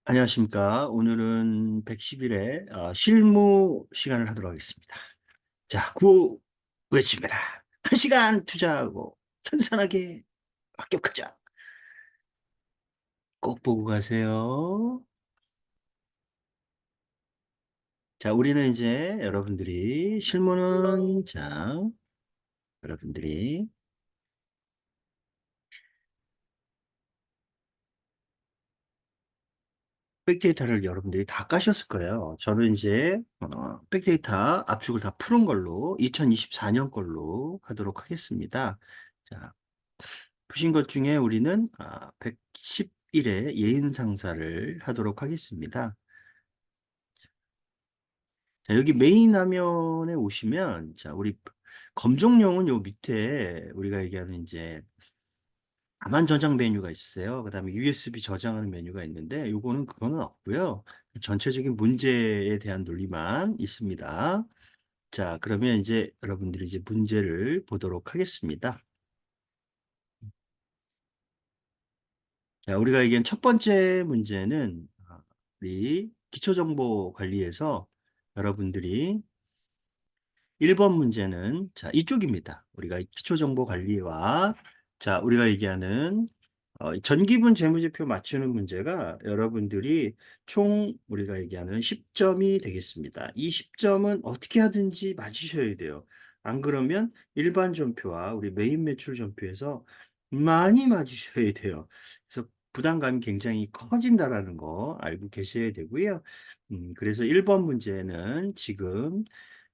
안녕하십니까. 오늘은 110일에 실무 시간을 하도록 하겠습니다. 자, 구호 외칩니다. 1시간 투자하고 선선하게 합격하자. 꼭 보고 가세요. 자, 우리는 이제 여러분들이 실무는 여러분들이 백데이터를 여러분들이 다 까셨을 거예요. 저는 이제 백데이터 압축을 다 푸는 걸로 2024년 걸로 하도록 하겠습니다. 자, 푸신 것 중에 우리는 110일의 예인 상사를 하도록 하겠습니다. 자, 여기 메인 화면에 오시면, 자, 우리 검정용은 요 밑에 우리가 얘기하는 이제 다만 저장 메뉴가 있으세요. 그 다음에 USB 저장하는 메뉴가 있는데, 요거는 그거는 없고요. 전체적인 문제에 대한 논리만 있습니다. 자, 그러면 이제 여러분들이 이제 문제를 보도록 하겠습니다. 자, 우리가 얘기한 첫 번째 문제는 우리 기초정보관리에서 여러분들이 1번 문제는 자, 이쪽입니다. 우리가 기초정보관리와 자, 우리가 얘기하는 전기분 재무제표 맞추는 문제가 여러분들이 총 우리가 얘기하는 10점이 되겠습니다. 이 10점은 어떻게 하든지 맞으셔야 돼요. 안 그러면 일반 전표와 우리 메인 매출 전표에서 많이 맞으셔야 돼요. 그래서 부담감이 굉장히 커진다라는 거 알고 계셔야 되고요. 그래서 1번 문제는 지금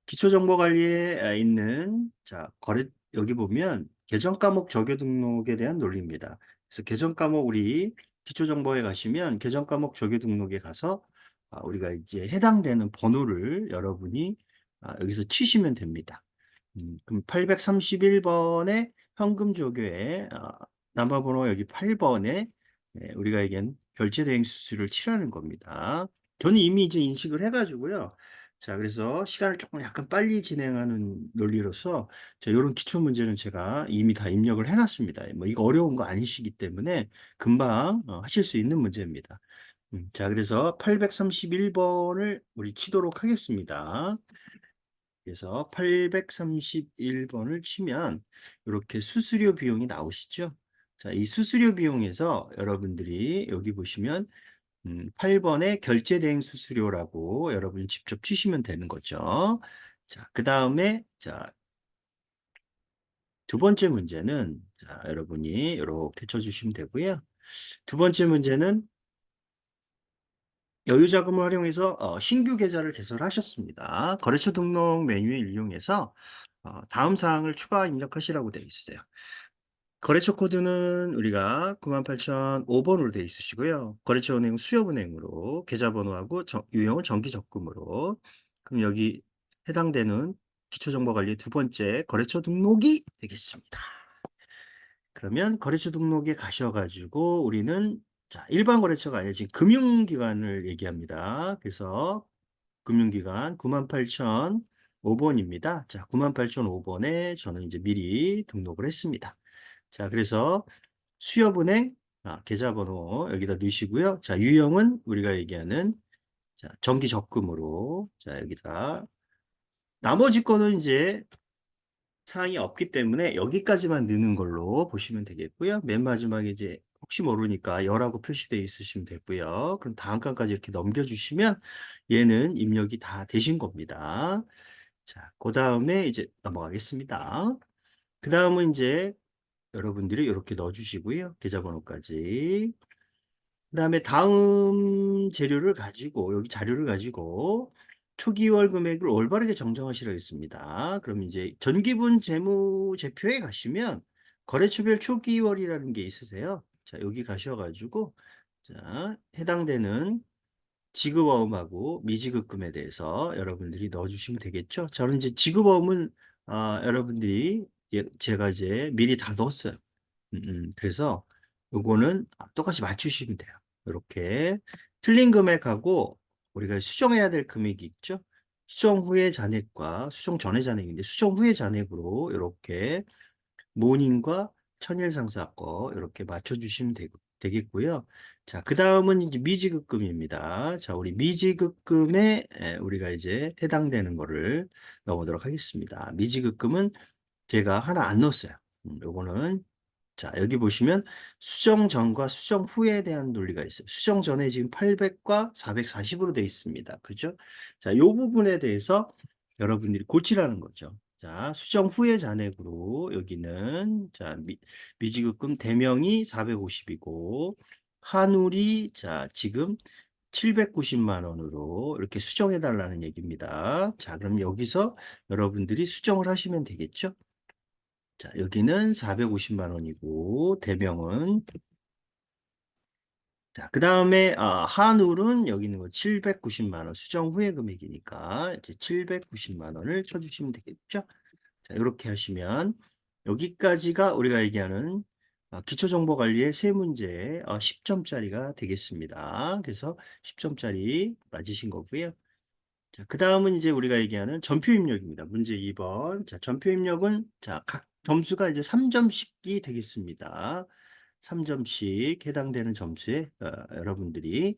기초정보관리에 있는 자 거래 여기 보면 계정 과목 적용 등록에 대한 논리입니다. 그래서 계정 과목 우리 기초정보에 가시면 계정 과목 적용 등록에 가서 우리가 이제 해당되는 번호를 여러분이 여기서 치시면 됩니다. 그럼 831번에 현금 조교에 남아번호 여기 8번에 우리가 얘기한 결제 대행 수수료를 치라는 겁니다. 저는 이미 이제 인식을 해가지고요. 자, 그래서 시간을 조금 약간 빨리 진행하는 논리로서 자, 이런 기초 문제는 제가 이미 다 입력을 해놨습니다. 뭐 이거 어려운 거 아니시기 때문에 금방 하실 수 있는 문제입니다. 자, 그래서 831번을 우리 치도록 하겠습니다. 그래서 831번을 치면 이렇게 수수료 비용이 나오시죠? 자, 이 수수료 비용에서 여러분들이 여기 보시면 8번에 결제 대행 수수료라고 여러분이 직접 치시면 되는 거죠. 자, 그 다음에 자, 두 번째 문제는 자, 여러분이 이렇게 쳐주시면 되고요. 두 번째 문제는 여유자금을 활용해서 신규 계좌를 개설하셨습니다. 거래처 등록 메뉴를 이용해서 다음 사항을 추가 입력하시라고 되어 있어요. 거래처 코드는 우리가 98,005번으로 되어 있으시고요. 거래처 은행 수협은행으로 계좌번호하고 유형은 정기적금으로 그럼 여기 해당되는 기초정보관리 두 번째 거래처 등록이 되겠습니다. 그러면 거래처 등록에 가셔가지고 우리는 자 일반 거래처가 아니라 지금 금융기관을 얘기합니다. 그래서 금융기관 98,005번입니다. 자, 98,005번에 저는 이제 미리 등록을 했습니다. 자, 그래서 수협은행 계좌번호 여기다 넣으시고요. 자, 유형은 우리가 얘기하는 자, 정기 적금으로 자, 여기다 나머지 거는 이제 사항이 없기 때문에 여기까지만 넣는 걸로 보시면 되겠고요. 맨 마지막에 이제 혹시 모르니까 열하고 표시되어 있으시면 되고요. 그럼 다음 칸까지 이렇게 넘겨주시면 얘는 입력이 다 되신 겁니다. 자, 그 다음에 이제 넘어가겠습니다. 그 다음은 이제 여러분들이 이렇게 넣어주시고요. 계좌번호까지. 그 다음에 다음 재료를 가지고, 여기 자료를 가지고 초기월 금액을 올바르게 정정하시라 했습니다. 그럼 이제 전기분 재무제표에 가시면 거래처별 초기월이라는 게 있으세요. 자, 여기 가셔가지고, 자, 해당되는 지급어음하고 미지급금에 대해서 여러분들이 넣어주시면 되겠죠. 저는 이제 지급어음은 여러분들이 제가 이제 미리 다 넣었어요. 그래서 요거는 똑같이 맞추시면 돼요. 이렇게 틀린 금액하고 우리가 수정해야 될 금액이 있죠. 수정 후의 잔액과 수정 전의 잔액인데 수정 후의 잔액으로 이렇게 모닝과 천일상사 거 이렇게 맞춰주시면 되고 되겠고요. 자, 그 다음은 이제 미지급금입니다. 자, 우리 미지급금에 우리가 이제 해당되는 거를 넣어보도록 하겠습니다. 미지급금은 제가 하나 안 넣었어요. 요거는 자, 여기 보시면 수정 전과 수정 후에 대한 논리가 있어요. 수정 전에 지금 800과 440으로 되어 있습니다. 그죠? 자, 요 부분에 대해서 여러분들이 고치라는 거죠. 자, 수정 후에 잔액으로 여기는 자, 미지급금 대명이 450이고 한울이 자, 지금 790만 원으로 이렇게 수정해 달라는 얘기입니다. 자, 그럼 여기서 여러분들이 수정을 하시면 되겠죠? 자, 여기는 450만 원이고, 대명은. 자, 그 다음에, 한울은 여기 있는 거 790만 원, 수정 후에 금액이니까, 이제 790만 원을 쳐주시면 되겠죠? 자, 이렇게 하시면, 여기까지가 우리가 얘기하는 기초정보관리의 세 문제 10점짜리가 되겠습니다. 그래서 10점짜리 맞으신 거고요. 자, 그 다음은 이제 우리가 얘기하는 전표 입력입니다. 문제 2번. 자, 전표 입력은 자, 각 점수가 이제 3점씩이 되겠습니다. 3점씩 해당되는 점수에 여러분들이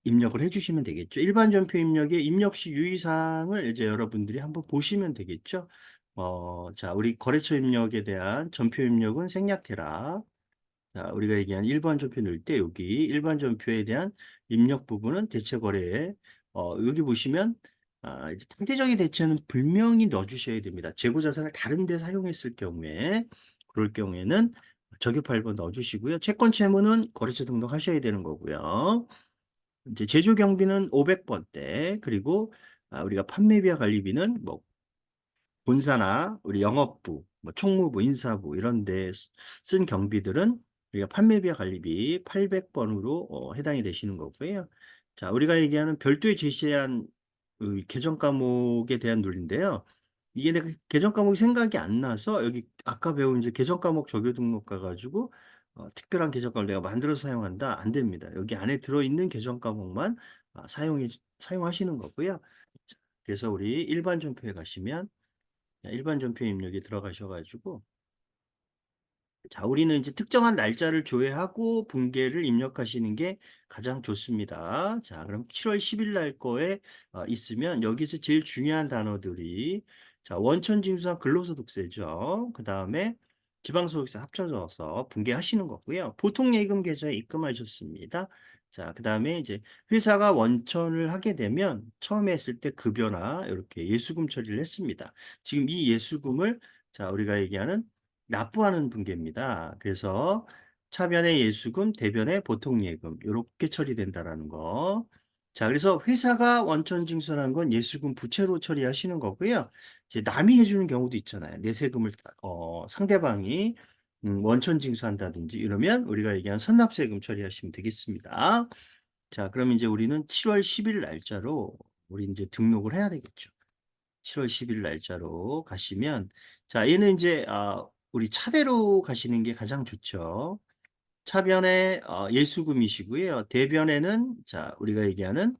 입력을 해주시면 되겠죠. 일반 전표 입력의 입력 시 유의사항을 이제 여러분들이 한번 보시면 되겠죠. 자, 우리 거래처 입력에 대한 전표 입력은 생략해라. 자, 우리가 얘기한 일반 전표 넣을 때 여기 일반 전표에 대한 입력 부분은 대체 거래에 여기 보시면 이제 상대적인 대체는 분명히 넣어주셔야 됩니다. 재고 자산을 다른 데 사용했을 경우에 그럴 경우에는 적용 8번 넣어주시고요. 채권 채무는 거래처 등록하셔야 되는 거고요. 이제 제조 경비는 500번대 그리고 우리가 판매비와 관리비는 뭐 본사나 우리 영업부, 뭐 총무부, 인사부 이런 데 쓴 경비들은 우리가 판매비와 관리비 800번으로 해당이 되시는 거고요. 자, 우리가 얘기하는 별도의 제시한 그 계정 과목에 대한 논리인데요. 이게 내가 계정 과목이 생각이 안 나서 여기 아까 배운 이제 계정 과목 적용 등록 가가지고 특별한 계정 과목을 내가 만들어서 사용한다. 안 됩니다. 여기 안에 들어있는 계정 과목만 사용하시는 거고요. 자, 그래서 우리 일반 전표에 가시면 일반 전표 입력에 들어가셔가지고 자, 우리는 이제 특정한 날짜를 조회하고 분계를 입력하시는 게 가장 좋습니다. 자, 그럼 7월 10일 날 거에 있으면 여기서 제일 중요한 단어들이 자, 원천징수와 근로소득세죠. 그 다음에 지방소득세 합쳐져서 분계하시는 거고요. 보통예금 계좌에 입금하셨습니다. 자, 그 다음에 이제 회사가 원천을 하게 되면 처음에 했을 때 급여나 이렇게 예수금 처리를 했습니다. 지금 이 예수금을 자, 우리가 얘기하는 납부하는 분계입니다. 그래서 차변의 예수금, 대변의 보통예금 이렇게 처리된다라는 거. 자, 그래서 회사가 원천 징수한 건 예수금 부채로 처리하시는 거고요. 이제 남이 해주는 경우도 있잖아요. 내 세금을 상대방이 원천 징수한다든지 이러면 우리가 얘기한 선납세금 처리하시면 되겠습니다. 자, 그럼 이제 우리는 7월 10일 날짜로 우리 이제 등록을 해야 되겠죠. 7월 10일 날짜로 가시면 자, 얘는 이제 우리 차대로 가시는 게 가장 좋죠. 차변에 예수금이시고요. 대변에는 자, 우리가 얘기하는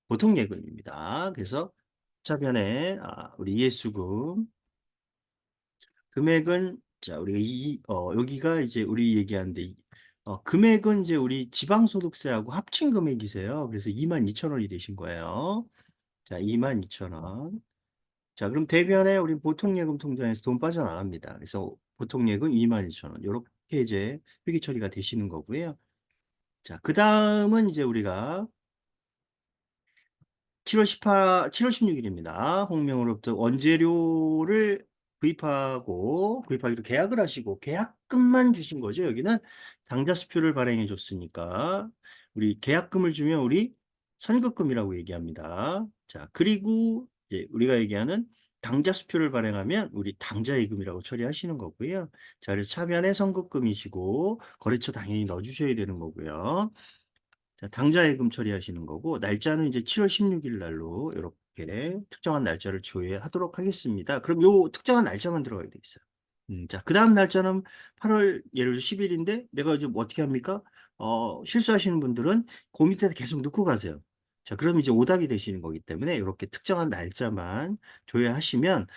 보통 예금입니다. 그래서 차변에 우리 예수금 금액은 자, 우리가 여기가 이제 우리 얘기하는데 금액은 이제 우리 지방소득세하고 합친 금액이세요. 그래서 22,000원이 되신 거예요. 자, 22,000원. 자, 그럼 대변에 우리 보통예금 통장에서 돈 빠져나갑니다. 그래서 보통예금 22,000원. 이렇게 이제 회계 처리가 되시는 거고요. 자, 그 다음은 이제 우리가 7월 16일입니다. 홍명으로부터 원재료를 구입하기로 계약을 하시고 계약금만 주신 거죠. 여기는 당좌수표를 발행해 줬으니까 우리 계약금을 주면 우리 선급금이라고 얘기합니다. 자, 그리고 우리가 얘기하는 당좌수표를 발행하면 우리 당좌예금이라고 처리하시는 거고요. 자, 그래서 차변에 선급금이시고 거래처 당연히 넣어주셔야 되는 거고요. 자, 당좌예금 처리하시는 거고 날짜는 이제 7월 16일 날로 이렇게 특정한 날짜를 조회하도록 하겠습니다. 그럼 요 특정한 날짜만 들어가야 돼 있어요. 자, 그 다음 날짜는 8월 예를 들어 10일인데 내가 이제 뭐 어떻게 합니까? 실수하시는 분들은 그 밑에 계속 넣고 가세요. 자, 그럼 이제 오답이 되시는 거기 때문에 이렇게 특정한 날짜만 조회하시면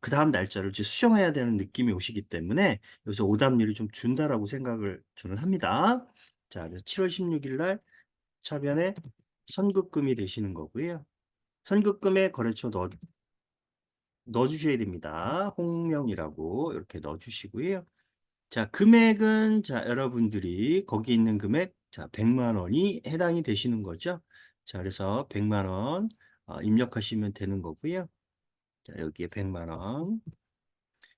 그 다음 날짜를 이제 수정해야 되는 느낌이 오시기 때문에 여기서 오답률이 좀 준다라고 생각을 저는 합니다. 자, 그래서 7월 16일 날 차변에 선급금이 되시는 거고요. 선급금에 거래처 넣어주셔야 됩니다. 홍명이라고 이렇게 넣어주시고요. 자, 금액은 자, 여러분들이 거기 있는 금액 자, 100만 원이 해당이 되시는 거죠. 자, 그래서 100만 원 입력하시면 되는 거고요. 자, 여기에 100만 원.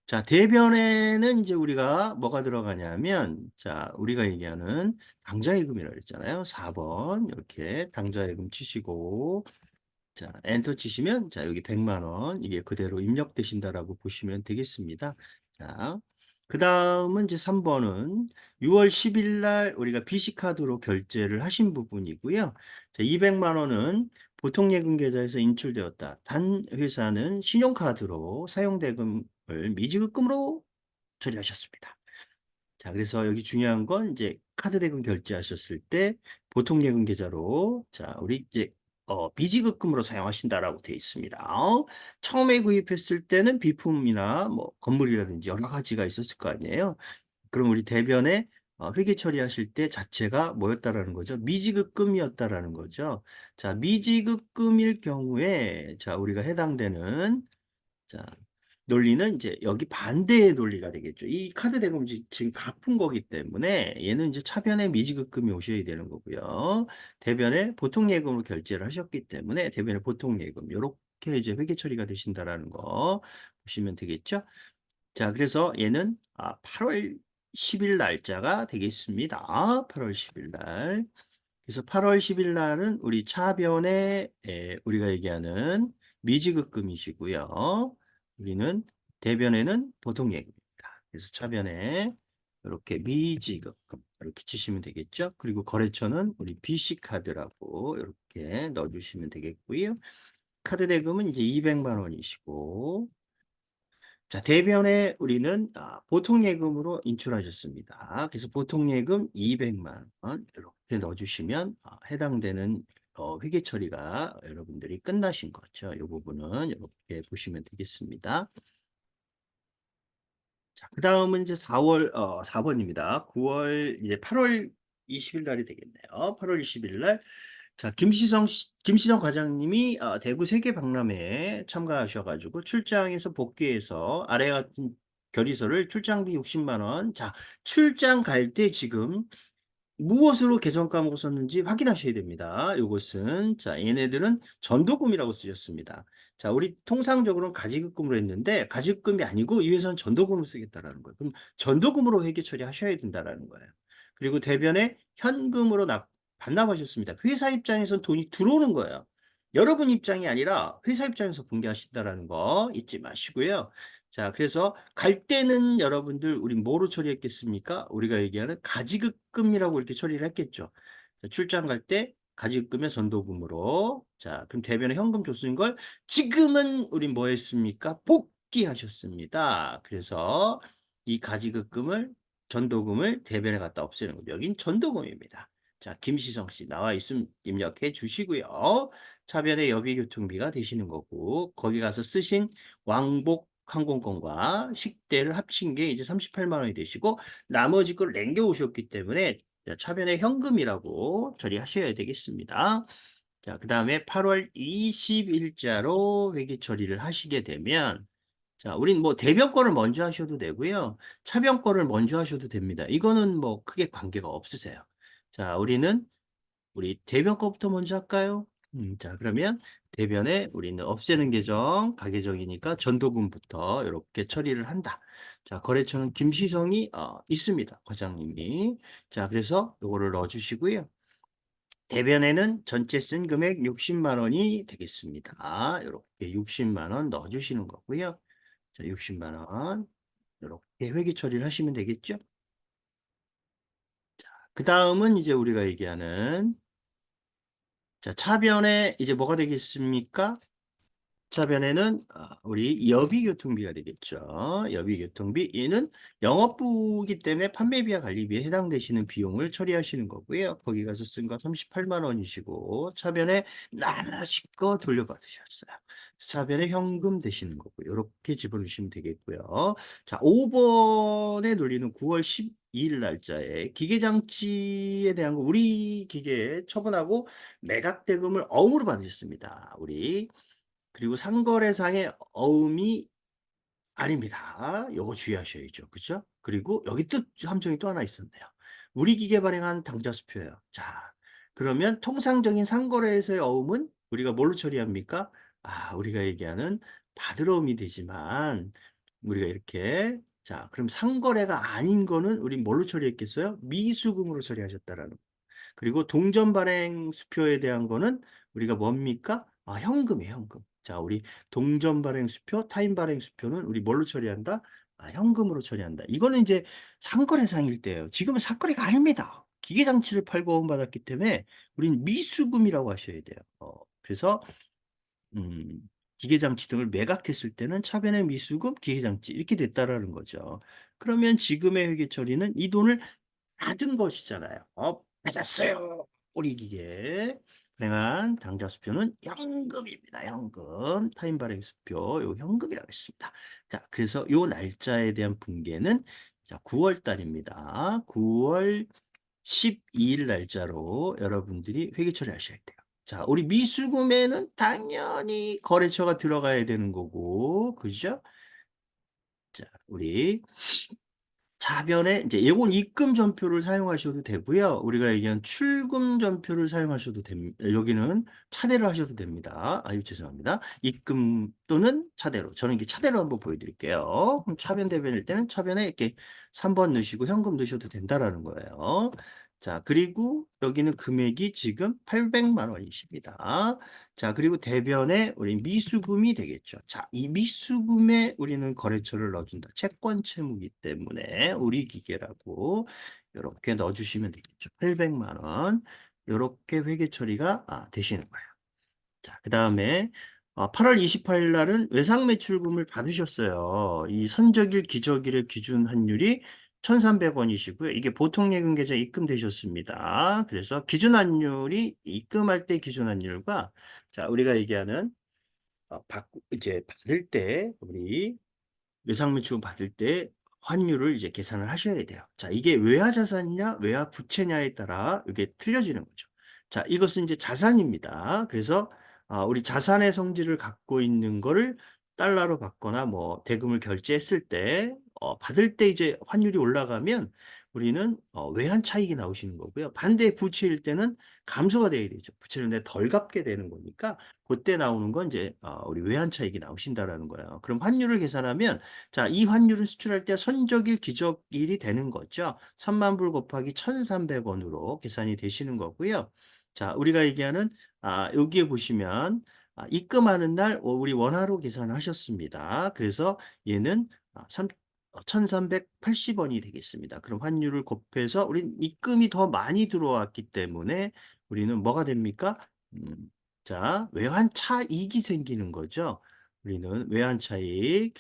자, 대변에는 이제 우리가 뭐가 들어가냐면 자, 우리가 얘기하는 당좌예금이라고 했잖아요. 4번 이렇게 당좌예금 치시고 자, 엔터 치시면 자, 여기 100만 원 이게 그대로 입력되신다라고 보시면 되겠습니다. 자, 그 다음은 이제 3번은 6월 10일 날 우리가 BC카드로 결제를 하신 부분이고요. 자, 200만 원은 보통예금 계좌에서 인출되었다. 단 회사는 신용카드로 사용대금을 미지급금으로 처리하셨습니다. 자, 그래서 여기 중요한 건 이제 카드 대금 결제하셨을 때 보통 예금 계좌로 자, 우리 이제 미지급금으로 사용하신다라고 되어 있습니다. 처음에 구입했을 때는 비품이나 뭐 건물이라든지 여러 가지가 있었을 거 아니에요. 그럼 우리 대변에 회계 처리하실 때 자체가 뭐였다라는 거죠? 미지급금이었다라는 거죠. 자, 미지급금일 경우에 자, 우리가 해당되는 자, 논리는 이제 여기 반대의 논리가 되겠죠. 이 카드 대금 지금 갚은 거기 때문에 얘는 이제 차변에 미지급금이 오셔야 되는 거고요. 대변에 보통 예금으로 결제를 하셨기 때문에 대변에 보통 예금 이렇게 이제 회계 처리가 되신다라는 거 보시면 되겠죠. 자, 그래서 얘는 8월 10일 날짜가 되겠습니다. 8월 10일 날. 그래서 8월 10일 날은 우리 차변에 우리가 얘기하는 미지급금이시고요. 우리는 대변에는 보통 예금입니다. 그래서 차변에 이렇게 미지급금 이렇게 치시면 되겠죠. 그리고 거래처는 우리 BC카드라고 이렇게 넣어주시면 되겠고요. 카드 대금은 이제 200만 원이시고 자, 대변에 우리는 보통 예금으로 인출하셨습니다. 그래서 보통 예금 200만 원 이렇게 넣어주시면 해당되는 회계 처리가 여러분들이 끝나신 거죠. 이 부분은 이렇게 보시면 되겠습니다. 자, 그 다음은 이제 4번입니다. 9월, 이제 8월 20일 날이 되겠네요. 8월 20일 날. 자, 김시성 과장님이 대구 세계 박람회에 참가하셔가지고 출장에서 복귀해서 아래 같은 결의서를 출장비 60만 원. 자, 출장 갈 때 지금 무엇으로 계정 까먹고 썼는지 확인하셔야 됩니다. 이것은 자, 얘네들은 전도금이라고 쓰셨습니다. 자, 우리 통상적으로는 가지급금으로 했는데 가지급금이 아니고 이 회사는 전도금을 쓰겠다라는 거예요. 그럼 전도금으로 회계 처리하셔야 된다라는 거예요. 그리고 대변에 현금으로 반납하셨습니다. 회사 입장에선 돈이 들어오는 거예요. 여러분 입장이 아니라 회사 입장에서 공개하신다라는 거 잊지 마시고요. 자, 그래서 갈 때는 여러분들 우리 뭐로 처리했겠습니까? 우리가 얘기하는 가지급금이라고 이렇게 처리를 했겠죠. 자, 출장 갈 때 가지급금의 전도금으로. 자, 그럼 대변에 현금 줬으는 걸 지금은 우리 뭐 했습니까? 복귀하셨습니다. 그래서 이 가지급금을 전도금을 대변에 갖다 없애는 거죠. 여긴 전도금입니다. 자, 김시성 씨 나와 있음 입력해 주시고요. 차변의 여비교통비가 되시는 거고 거기 가서 쓰신 왕복 항공권과 식대를 합친 게 이제 38만 원이 되시고 나머지 걸 남겨 오셨기 때문에 차변의 현금이라고 처리하셔야 되겠습니다. 자, 그 다음에 8월 20일자로 회계 처리를 하시게 되면 자, 우린 뭐 대변 거를 먼저 하셔도 되고요. 차변 거를 먼저 하셔도 됩니다. 이거는 뭐 크게 관계가 없으세요. 자, 우리 대변 거부터 먼저 할까요? 자, 그러면 대변에 우리는 없애는 계정, 가계정이니까 전도금부터 이렇게 처리를 한다. 자, 거래처는 김시성이 있습니다. 과장님이. 자, 그래서 요거를 넣어주시고요. 대변에는 전체 쓴 금액 60만 원이 되겠습니다. 이렇게 60만 원 넣어주시는 거고요. 자, 60만 원. 이렇게 회계 처리를 하시면 되겠죠? 그 다음은 이제 우리가 얘기하는 자, 차변에 이제 뭐가 되겠습니까? 차변에는 우리 여비교통비가 되겠죠. 여비교통비. 얘는 영업부이기 때문에 판매비와 관리비에 해당되시는 비용을 처리하시는 거고요. 거기 가서 쓴 거 38만 원이시고 차변에 나눠실 거 돌려받으셨어요. 차변에 현금 되시는 거고요. 이렇게 집어넣으시면 되겠고요. 자, 5번에 놀리는 9월 12일 날짜에 기계장치에 대한 거 우리 기계에 처분하고 매각대금을 어음으로 받으셨습니다. 우리 그리고 상거래상의 어음이 아닙니다. 요거 주의하셔야죠. 그죠? 그리고 여기 또 함정이 또 하나 있었네요. 우리 기계 발행한 당좌수표예요. 자, 그러면 통상적인 상거래에서의 어음은 우리가 뭘로 처리합니까? 우리가 얘기하는 받으러음이 되지만 우리가 이렇게 자, 그럼 상거래가 아닌 거는 우리 뭘로 처리했겠어요? 미수금으로 처리하셨다라는 그리고 동전 발행 수표에 대한 거는 우리가 뭡니까? 현금이에요, 현금. 자, 우리 동전 발행 수표, 타임 발행 수표는 우리 뭘로 처리한다? 현금으로 처리한다. 이거는 이제 상거래상일 때예요. 지금은 상거래가 아닙니다. 기계장치를 팔고 받았기 때문에 우린 미수금이라고 하셔야 돼요. 그래서 음, 기계장치 등을 매각했을 때는 차변의 미수금, 기계장치 이렇게 됐다라는 거죠. 그러면 지금의 회계 처리는 이 돈을 받은 것이잖아요. 받았어요. 우리 기계. 발행한 당좌 수표는 현금입니다. 현금. 타임 발행 수표, 요 현금이라고 했습니다. 자, 그래서 요 날짜에 대한 분계는 자, 9월 달입니다. 9월 12일 날짜로 여러분들이 회계 처리하셔야 돼요. 자, 우리 미수금에는 당연히 거래처가 들어가야 되는 거고, 그죠? 자, 우리 차변에 이제 예금 입금 전표를 사용하셔도 되고요. 우리가 얘기한 출금 전표를 사용하셔도 됩니다. 여기는 차대로 하셔도 됩니다. 죄송합니다. 입금 또는 차대로. 저는 이게 차대로 한번 보여드릴게요. 그럼 차변 대변일 때는 차변에 이렇게 3번 넣으시고 현금 넣으셔도 된다라는 거예요. 자, 그리고 여기는 금액이 지금 800만 원이십니다. 자, 그리고 대변에 우리 미수금이 되겠죠. 자, 이 미수금에 우리는 거래처를 넣어준다. 채권 채무기 때문에 우리 기계라고 이렇게 넣어주시면 되겠죠. 800만 원. 이렇게 회계 처리가 되시는 거예요. 자, 그 다음에 8월 28일 날은 외상 매출금을 받으셨어요. 이 선적일 기저일의 기준 환율이 1,300원이시고요. 이게 보통 예금 계좌 입금되셨습니다. 그래서 기준 환율이 입금할 때 기준 환율과 자, 우리가 얘기하는 이제 받을 때 우리 외상매출 받을 때 환율을 이제 계산을 하셔야 돼요. 자, 이게 외화 자산이냐, 외화 부채냐에 따라 이게 틀려지는 거죠. 자, 이것은 이제 자산입니다. 그래서 우리 자산의 성질을 갖고 있는 거를 달러로 받거나 뭐 대금을 결제했을 때 받을 때 이제 환율이 올라가면 우리는 외환 차익이 나오시는 거고요. 반대 부채일 때는 감소가 돼야 되죠. 부채를 내 덜 갚게 되는 거니까 그때 나오는 건 이제 우리 외환 차익이 나오신다라는 거예요. 그럼 환율을 계산하면 자, 이 환율을 수출할 때 선적일 기적일이 되는 거죠. 3만 불 곱하기 1,300원으로 계산이 되시는 거고요. 자, 우리가 얘기하는 여기에 보시면 입금하는 날 우리 원화로 계산하셨습니다. 그래서 얘는 1,380원이 되겠습니다. 그럼 환율을 곱해서 우리 입금이 더 많이 들어왔기 때문에 우리는 뭐가 됩니까? 자, 외환 차익이 생기는 거죠. 우리는 외환 차익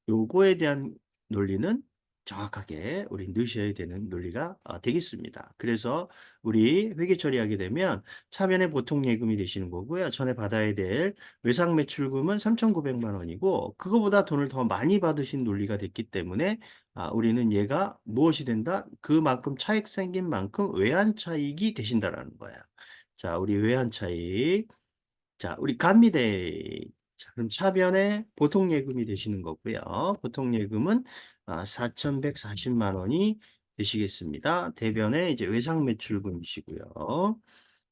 요거에 대한 논리는 정확하게 우리 넣으셔야 되는 논리가 되겠습니다. 그래서 우리 회계 처리하게 되면 차변에 보통 예금이 되시는 거고요. 전에 받아야 될 외상 매출금은 3,900만 원이고 그거보다 돈을 더 많이 받으신 논리가 됐기 때문에 우리는 얘가 무엇이 된다? 그만큼 차익 생긴 만큼 외환 차익이 되신다라는 거예요. 자, 우리 외환 차익. 자, 우리 감미대. 자, 그럼 차변에 보통 예금이 되시는 거고요. 보통 예금은 4,140만 원이 되시겠습니다. 대변에 이제 외상 매출금이시고요.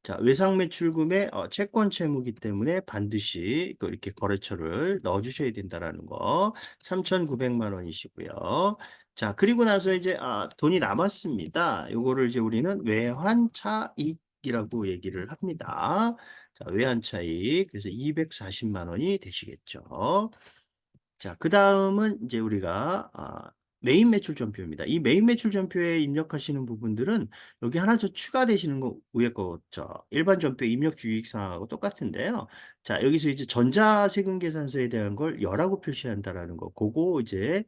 자, 외상 매출금에 채권 채무기 때문에 반드시 이렇게 거래처를 넣어 주셔야 된다라는 거. 3,900만 원이시고요. 자, 그리고 나서 이제 돈이 남았습니다. 요거를 이제 우리는 외환 차익이라고 얘기를 합니다. 자, 외환 차익. 그래서 240만 원이 되시겠죠. 자, 그 다음은 이제 우리가 메인 매출 전표입니다. 이 메인 매출 전표에 입력하시는 부분들은 여기 하나 더 추가되시는 거 위에 거 일반 전표 입력 주의익 사항하고 똑같은데요. 자, 여기서 이제 전자세금 계산서에 대한 걸 열하고 표시한다라는 거, 그거 이제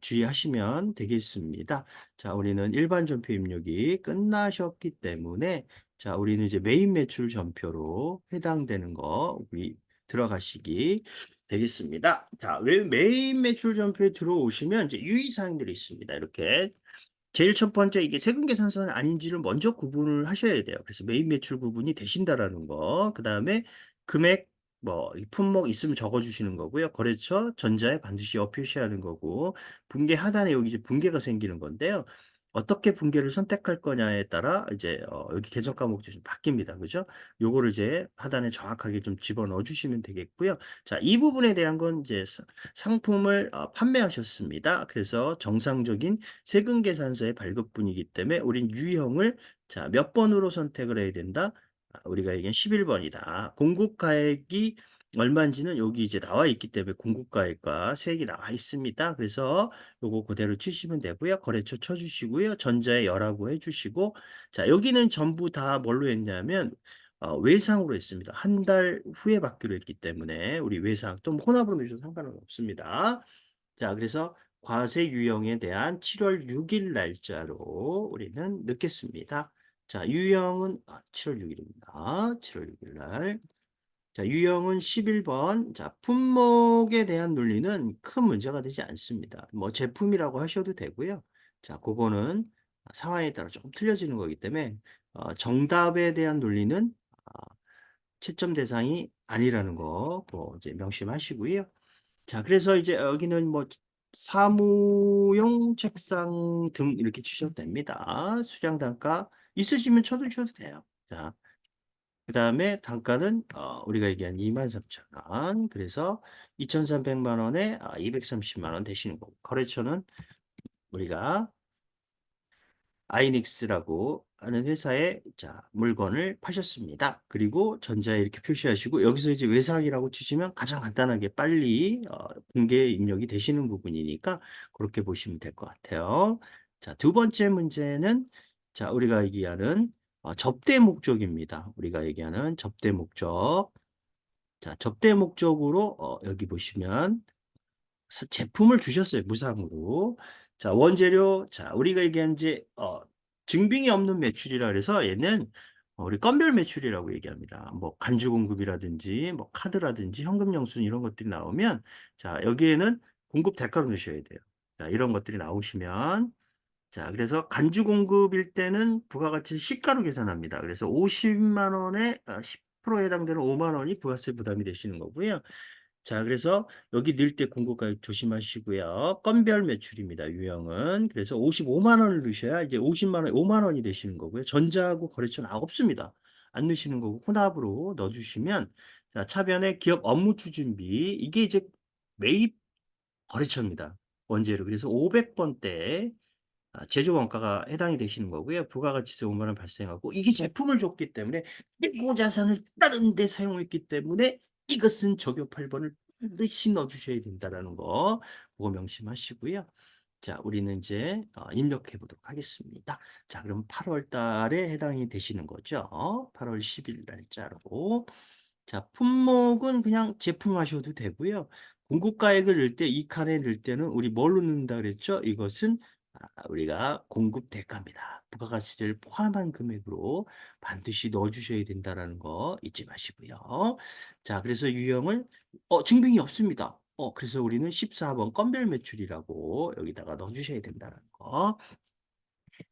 주의하시면 되겠습니다. 자, 우리는 일반 전표 입력이 끝나셨기 때문에 자, 우리는 이제 메인 매출 전표로 해당되는 거 우리 들어가시기 되겠습니다. 자, 메인 매출 전표에 들어오시면 이제 유의사항들이 있습니다. 이렇게 제일 첫 번째 이게 세금 계산서는 아닌지를 먼저 구분을 하셔야 돼요. 그래서 메인 매출 구분이 되신다라는 거. 그 다음에 금액 뭐 이 품목 있으면 적어주시는 거고요. 거래처 전자에 반드시 표시하는 거고 분계 하단에 여기 이제 분계가 생기는 건데요. 어떻게 분계를 선택할 거냐에 따라 이제 여기 계정 과목이 좀 바뀝니다. 그죠? 요거를 이제 하단에 정확하게 좀 집어넣어 주시면 되겠고요. 자, 이 부분에 대한 건 이제 상품을 판매하셨습니다. 그래서 정상적인 세금 계산서의 발급분이기 때문에 우린 유형을 자, 몇 번으로 선택을 해야 된다? 우리가 얘기한 11번이다. 공급가액이 얼마인지는 여기 이제 나와 있기 때문에 공급가액과 세액이 나와 있습니다. 그래서 요거 그대로 치시면 되고요. 거래처 쳐주시고요. 전자에 열하고 해주시고 자, 여기는 전부 다 뭘로 했냐면 외상으로 했습니다. 한 달 후에 받기로 했기 때문에 우리 외상 또 혼합으로 넣으셔도 상관은 없습니다. 자, 그래서 과세 유형에 대한 7월 6일 날짜로 우리는 넣겠습니다. 자, 유형은 7월 6일입니다. 7월 6일 날. 자, 유형은 11번. 자, 품목에 대한 논리는 큰 문제가 되지 않습니다. 뭐 제품이라고 하셔도 되고요. 자, 그거는 상황에 따라 조금 틀려지는 거기 때문에 정답에 대한 논리는 채점 대상이 아니라는 거 이제 명심하시고요. 자, 그래서 이제 여기는 뭐 사무용 책상 등 이렇게 치셔도 됩니다. 수량 단가 있으시면 쳐도 돼요. 자, 그 다음에 단가는 우리가 얘기한 23,000원. 그래서 2,300만 원에 230만 원 되시는 거고 거래처는 우리가 아이닉스라고 하는 회사에 자, 물건을 파셨습니다. 그리고 전자에 이렇게 표시하시고 여기서 이제 외상이라고 치시면 가장 간단하게 빨리 공개 입력이 되시는 부분이니까 그렇게 보시면 될 것 같아요. 자, 두 번째 문제는 자, 우리가 얘기하는 접대 목적입니다. 우리가 얘기하는 접대 목적. 자, 접대 목적으로 여기 보시면 제품을 주셨어요. 무상으로. 자, 원재료. 자, 우리가 얘기한 이제 증빙이 없는 매출이라 그래서 얘는 우리 건별 매출이라고 얘기합니다. 뭐 간주 공급이라든지 뭐 카드라든지 현금 영수증 이런 것들이 나오면 자, 여기에는 공급 대가로 넣으셔야 돼요. 자, 이런 것들이 나오시면 자, 그래서 간주 공급일 때는 부가가치 시가로 계산합니다. 그래서 50만 원에 10%에 해당되는 5만 원이 부가세 부담이 되시는 거고요. 자, 그래서 여기 넣을 때 공고가액 조심하시고요. 건별 매출입니다. 유형은. 그래서 55만 원을 넣으셔야 이제 50만 원, 5만 원이 되시는 거고요. 전자하고 거래처는 없습니다. 안 넣으시는 거고 혼합으로 넣어주시면 자, 차변에 기업 업무 추진비 이게 이제 매입 거래처입니다. 원재료. 그래서 500번대 제조 원가가 해당이 되시는 거고요. 부가가치세 5만 원 발생하고 이게 제품을 줬기 때문에 재고 자산을 다른 데 사용했기 때문에 이것은 적용 8번을 반드시 넣어주셔야 된다라는 거 그거 명심하시고요. 자, 우리는 이제 입력해 보도록 하겠습니다. 자, 그럼 8월 달에 해당이 되시는 거죠. 8월 10일 날짜로. 자, 품목은 그냥 제품 하셔도 되고요. 공급가액을 넣을 때, 이 칸에 넣을 때는 우리 뭘로 넣는다 그랬죠? 이것은 우리가 공급 대가입니다. 부가가치를 포함한 금액으로 반드시 넣어주셔야 된다는 거 잊지 마시고요. 자, 그래서 유형을 증빙이 없습니다. 그래서 우리는 14번 건별 매출이라고 여기다가 넣어주셔야 된다는 거.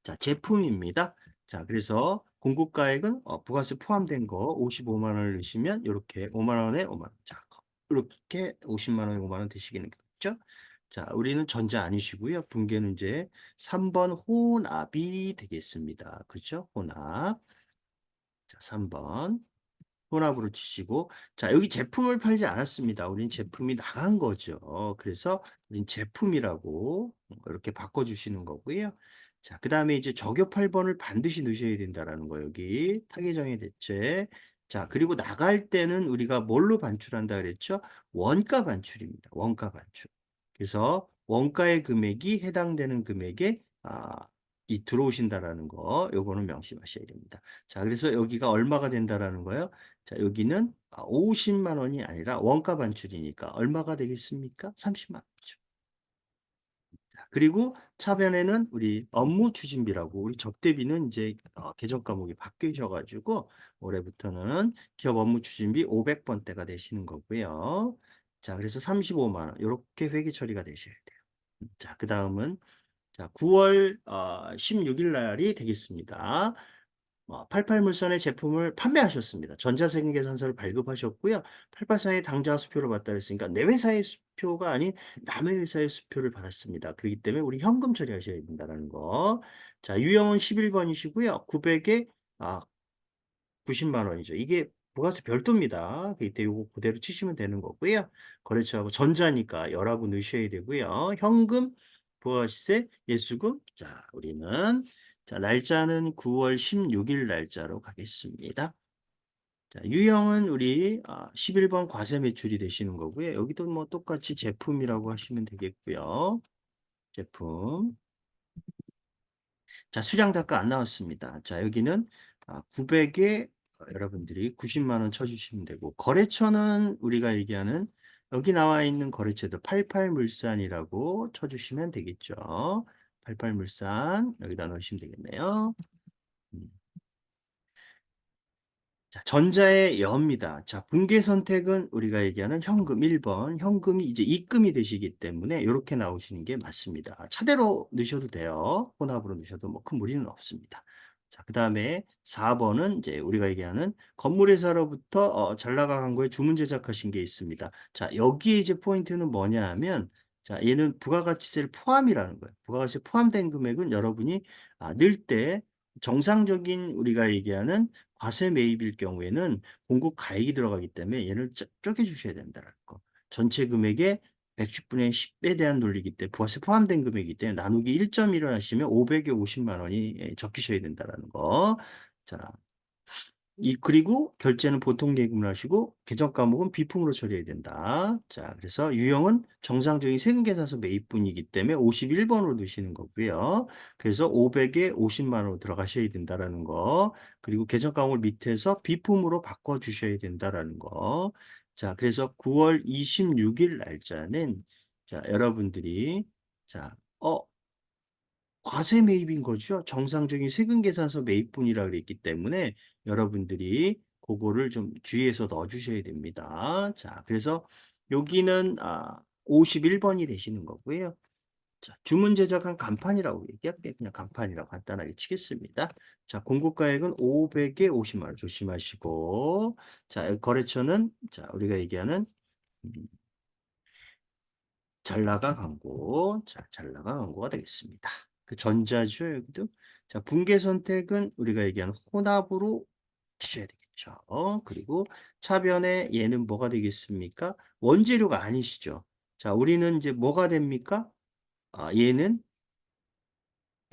자, 제품입니다. 자, 그래서 공급가액은 부가세 포함된 거 55만 원을 넣으시면 이렇게 5만 원에 5만 원. 자, 이렇게 50만 원에 5만 원 되시겠죠? 자, 우리는 전자 아니시고요. 분계는 이제 3번 혼합이 되겠습니다. 그렇죠? 혼합. 자, 3번. 혼합으로 치시고 자 여기 제품을 팔지 않았습니다. 우린 제품이 나간 거죠. 그래서 우린 제품이라고 이렇게 바꿔주시는 거고요. 자, 그 다음에 이제 적요 8번을 반드시 넣으셔야 된다라는 거 여기 타겟정의 대체. 자, 그리고 나갈 때는 우리가 뭘로 반출한다 그랬죠? 원가 반출입니다. 원가 반출. 그래서 원가의 금액이 해당되는 금액에 이 들어오신다라는 거, 요거는 명심하셔야 됩니다. 자, 그래서 여기가 얼마가 된다라는 거예요. 자, 여기는 50만 원이 아니라 원가 반출이니까 얼마가 되겠습니까? 30만 원이죠. 자, 그리고 차변에는 우리 업무 추진비라고 우리 접대비는 이제 개정 과목이 바뀌셔가지고 올해부터는 기업 업무 추진비 500번대가 되시는 거고요. 자, 그래서 35만 원 이렇게 회계 처리가 되셔야 돼요. 자, 그 다음은 자, 9월 16일 날이 되겠습니다. 88물산의 제품을 판매하셨습니다. 전자세금계산서를 발급하셨고요. 88상의 당좌 수표를 받다 그랬으니까 내 회사의 수표가 아닌 남의 회사의 수표를 받았습니다. 그렇기 때문에 우리 현금 처리하셔야 된다는 거. 자, 유형은 11번이시고요. 900에 90만 원이죠. 이게 부가세 별도입니다. 이때 요거 그대로 치시면 되는 거고요. 거래처하고 전자니까 열하고 넣으셔야 되고요. 현금, 부가세, 예수금. 자, 우리는 자, 날짜는 9월 16일 날짜로 가겠습니다. 자, 유형은 우리 11번 과세 매출이 되시는 거고요. 여기도 뭐 똑같이 제품이라고 하시면 되겠고요. 제품. 자, 수량 단가 안 나왔습니다. 자, 여기는 900에 여러분들이 90만 원 쳐주시면 되고, 거래처는 우리가 얘기하는 여기 나와 있는 거래처도 88물산이라고 쳐주시면 되겠죠. 88물산 여기다 넣으시면 되겠네요. 음. 자, 전자의 여입니다. 자, 분계 선택은 우리가 얘기하는 현금 1번. 현금이 이제 입금이 되시기 때문에 이렇게 나오시는 게 맞습니다. 차대로 넣으셔도 돼요. 혼합으로 넣으셔도 뭐 큰 무리는 없습니다. 자, 그 다음에 4번은 이제 우리가 얘기하는 건물회사로부터 잘나가 광고에 주문 제작하신 게 있습니다. 자, 여기에 이제 포인트는 뭐냐 하면 자, 얘는 부가가치세를 포함이라는 거예요. 부가가치세 포함된 금액은 여러분이 넣을 때 정상적인 우리가 얘기하는 과세 매입일 경우에는 공급 가액이 들어가기 때문에 얘를 쪼개주셔야 된다는 거. 전체 금액의 110분의 10에 대한 논리이기 때문에 부가세 포함된 금액이기 때문에 나누기 1.1을 하시면 500에 50만 원이 적히셔야 된다는 거. 자, 그리고 결제는 보통 예금을 하시고 계정 과목은 비품으로 처리해야 된다. 자, 그래서 유형은 정상적인 세금계산서 매입분이기 때문에 51번으로 넣으시는 거고요. 그래서 500에 50만 원으로 들어가셔야 된다라는 거. 그리고 계정 과목을 밑에서 비품으로 바꿔주셔야 된다라는 거. 자, 그래서 9월 26일 날짜는 자, 여러분들이 자, 과세 매입인 거죠. 정상적인 세금 계산서 매입분이라 그랬기 때문에 여러분들이 그거를 좀 주의해서 넣어주셔야 됩니다. 자, 그래서 여기는 51번이 되시는 거고요. 자, 주문 제작한 간판이라고 얘기할게요. 그냥 간판이라고 간단하게 치겠습니다. 자, 공급가액은 500에 50만 원 조심하시고, 자, 거래처는 자, 우리가 얘기하는 음, 잘 나가 광고. 자, 잘 나가 광고가 되겠습니다. 그 전자죠, 여기도. 자, 분계 선택은 우리가 얘기하는 혼합으로 주셔야 되겠죠. 그리고 차변에 얘는 뭐가 되겠습니까? 원재료가 아니시죠. 자, 우리는 이제 뭐가 됩니까? 얘는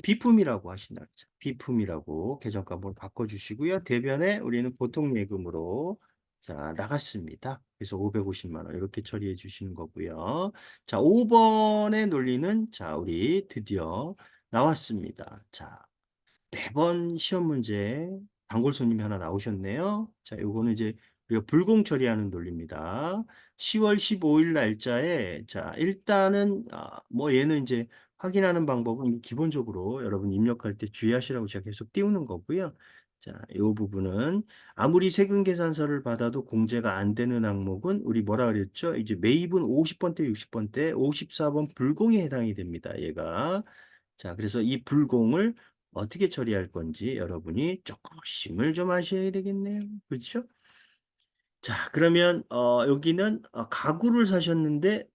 비품이라고 하신다 그랬죠. 비품이라고 계정값을 바꿔주시고요. 대변에 우리는 보통 예금으로 자 나갔습니다. 그래서 550만 원 이렇게 처리해 주시는 거고요. 자 5번의 논리는 자 우리 드디어 나왔습니다. 자 매번 시험 문제 단골 손님이 하나 나오셨네요. 자, 요거는 이제 우리가 불공 처리하는 논리입니다. 10월 15일 날짜에 자, 일단은 뭐 얘는 이제 확인하는 방법은 기본적으로 여러분 입력할 때 주의하시라고 제가 계속 띄우는 거고요. 자, 요 부분은 아무리 세금 계산서를 받아도 공제가 안 되는 항목은 우리 뭐라 그랬죠? 이제 매입은 50번대, 60번대, 54번 불공에 해당이 됩니다. 얘가. 자, 그래서 이 불공을 어떻게 처리할 건지 여러분이 조금씩을 좀 아셔야 되겠네요. 그렇죠? 자, 그러면 여기는 가구를 사셨는데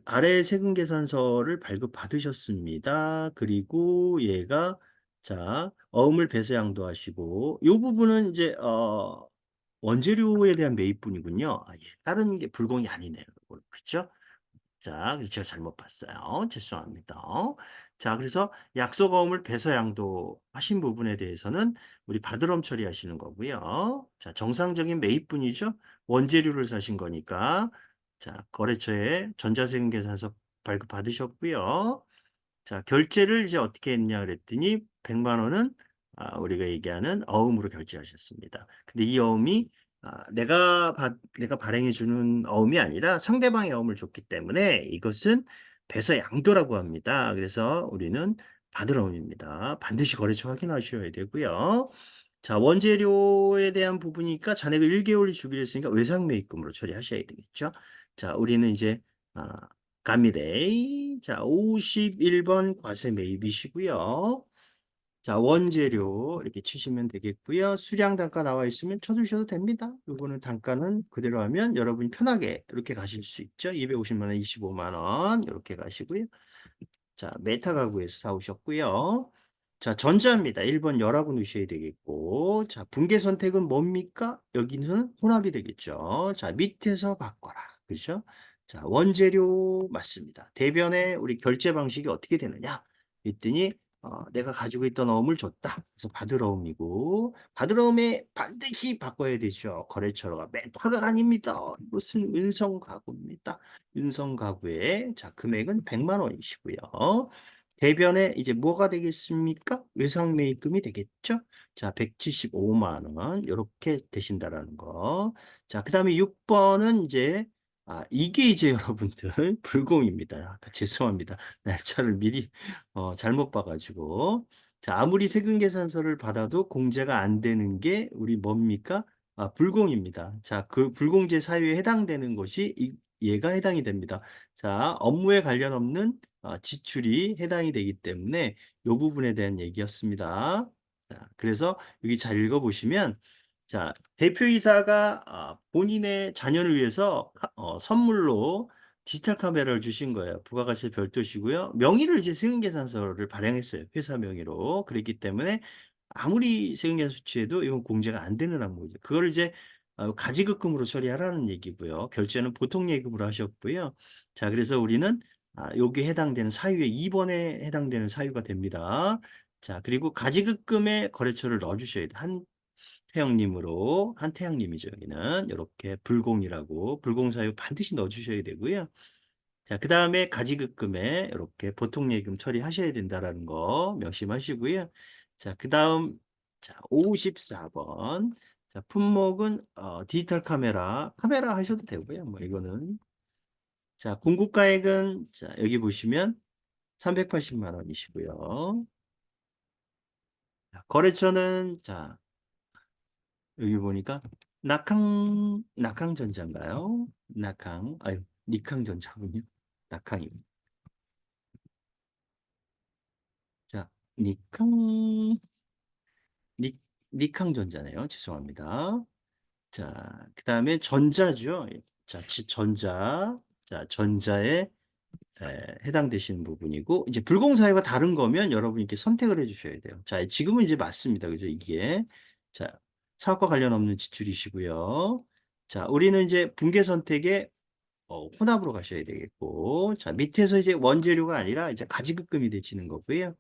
아래 세금 계산서를 발급받으셨습니다. 그리고 얘가 자, 어음을 배서 양도하시고 이 부분은 이제 원재료에 대한 매입분이군요. 예, 다른 게 불공이 아니네요. 그렇죠? 자, 그래서 제가 잘못 봤어요. 죄송합니다. 자, 그래서 약소거음을 배서양도 하신 부분에 대해서는 우리 바드럼 처리하시는 거고요. 자, 정상적인 매입분이죠. 원재료를 사신 거니까. 자, 거래처에 전자세금 계산서 발급받으셨고요. 자, 결제를 이제 어떻게 했냐 그랬더니 100만 원은 우리가 얘기하는 어음으로 결제하셨습니다. 근데 이 어음이 내가 발행해 주는 어음이 아니라 상대방의 어음을 줬기 때문에 이것은 배서양도라고 합니다. 그래서 우리는 받을 어음입니다. 반드시 거래처 확인하셔야 되고요. 자, 원재료에 대한 부분이니까 자네가 1개월이 주기로 했으니까 외상매입금으로 처리하셔야 되겠죠. 자, 우리는 이제 아, 갑니다. 자, 51번 과세 매입이시고요. 자, 원재료 이렇게 치시면 되겠고요. 수량 단가 나와 있으면 쳐주셔도 됩니다. 요거는 단가는 그대로 하면 여러분이 편하게 이렇게 가실 수 있죠. 250만 원, 25만 원 이렇게 가시고요. 자, 메타 가구에서 사오셨고요. 자, 전자입니다. 1번 열하고 넣으셔야 되겠고. 자, 분계 선택은 뭡니까? 여기는 혼합이 되겠죠. 자, 밑에서 바꿔라. 그죠? 자, 원재료 맞습니다. 대변에 우리 결제 방식이 어떻게 되느냐? 했더니 내가 가지고 있던 어음을 줬다. 그래서 받을 어음이고 받을 어음에 반드시 바꿔야 되죠. 거래처가 메타가 아닙니다. 이것은 은성 가구입니다. 윤성 가구의 자 금액은 100만 원이시고요. 대변에 이제 뭐가 되겠습니까? 외상 매입금이 되겠죠? 자, 175만 원 이렇게 되신다라는 거. 자, 그다음에 6번은 이제 이게 이제 여러분들 불공입니다. 죄송합니다. 날짜를 미리 잘못 봐가지고. 자, 아무리 세금 계산서를 받아도 공제가 안 되는 게 우리 뭡니까? 불공입니다. 자, 그 불공제 사유에 해당되는 것이 얘가 해당이 됩니다. 자, 업무에 관련 없는 지출이 해당이 되기 때문에 이 부분에 대한 얘기였습니다. 자, 그래서 여기 잘 읽어보시면 자, 대표이사가 본인의 자녀를 위해서 선물로 디지털 카메라를 주신 거예요. 부가가치 별도시고요. 명의를 이제 세금계산서를 발행했어요. 회사 명의로. 그랬기 때문에 아무리 세금계산 수치해도 이건 공제가 안 되는 항목이죠. 그걸 이제 가지급금으로 처리하라는 얘기고요. 결제는 보통 예금으로 하셨고요. 자, 그래서 우리는 여기에 해당되는 사유에 2번에 해당되는 사유가 됩니다. 자, 그리고 가지급금에 거래처를 넣어주셔야 돼요. 한태영님이죠. 여기는 이렇게 불공이라고 불공사유 반드시 넣어주셔야 되고요. 자, 그 다음에 가지급금에 이렇게 보통예금 처리하셔야 된다라는 거 명심하시고요. 자, 그 다음 자 54번 자 품목은 디지털 카메라 하셔도 되고요. 뭐 이거는 자 공급가액은 자 여기 보시면 380만 원이시고요. 자, 거래처는 자 여기 보니까 낙항전자인가요? 니캉전자군요. 낙항입니다. 자, 니캉, 니캉전자네요. 죄송합니다. 자, 그 다음에 전자죠. 자, 전자. 자, 전자에 해당되시는 부분이고, 이제 불공사유가 다른 거면 여러분이 이렇게 선택을 해주셔야 돼요. 자, 지금은 이제 맞습니다. 그죠? 이게. 자, 사업과 관련 없는 지출이시고요. 자, 우리는 이제 분계 선택에 혼합으로 가셔야 되겠고, 자, 밑에서 이제 원재료가 아니라 이제 가지급금이 되시는 거고요.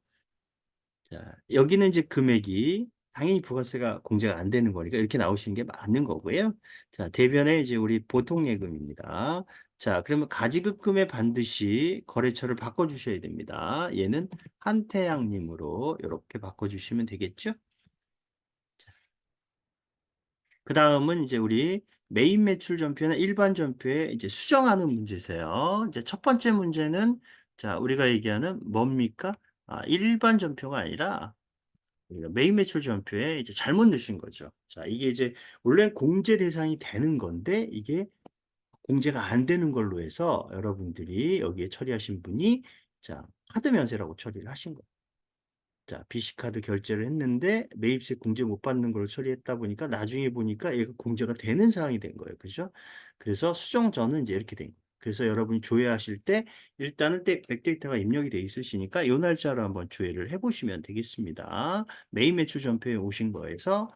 자, 여기는 이제 금액이 당연히 부가세가 공제가 안 되는 거니까 이렇게 나오시는 게 맞는 거고요. 자, 대변에 이제 우리 보통예금입니다. 자, 그러면 가지급금에 반드시 거래처를 바꿔주셔야 됩니다. 얘는 한태양님으로 이렇게 바꿔주시면 되겠죠? 그 다음은 이제 우리 메인 매출 전표나 일반 전표에 이제 수정하는 문제세요. 이제 첫 번째 문제는 자, 우리가 얘기하는 뭡니까? 일반 전표가 아니라 우리가 메인 매출 전표에 이제 잘못 넣으신 거죠. 자, 이게 이제 원래 공제 대상이 되는 건데 이게 공제가 안 되는 걸로 해서 여러분들이 여기에 처리하신 분이 자, 카드 면세라고 처리를 하신 거예요. 자, BC카드 결제를 했는데 매입세 공제 못 받는 걸 처리했다 보니까 나중에 보니까 얘가 공제가 되는 상황이 된 거예요. 그죠? 그래서 수정 전은 이제 이렇게 된 거예요. 그래서 여러분이 조회하실 때 일단은 백데이터가 입력이 돼 있으시니까 이 날짜로 한번 조회를 해보시면 되겠습니다. 매입 매출 전표에 오신 거에서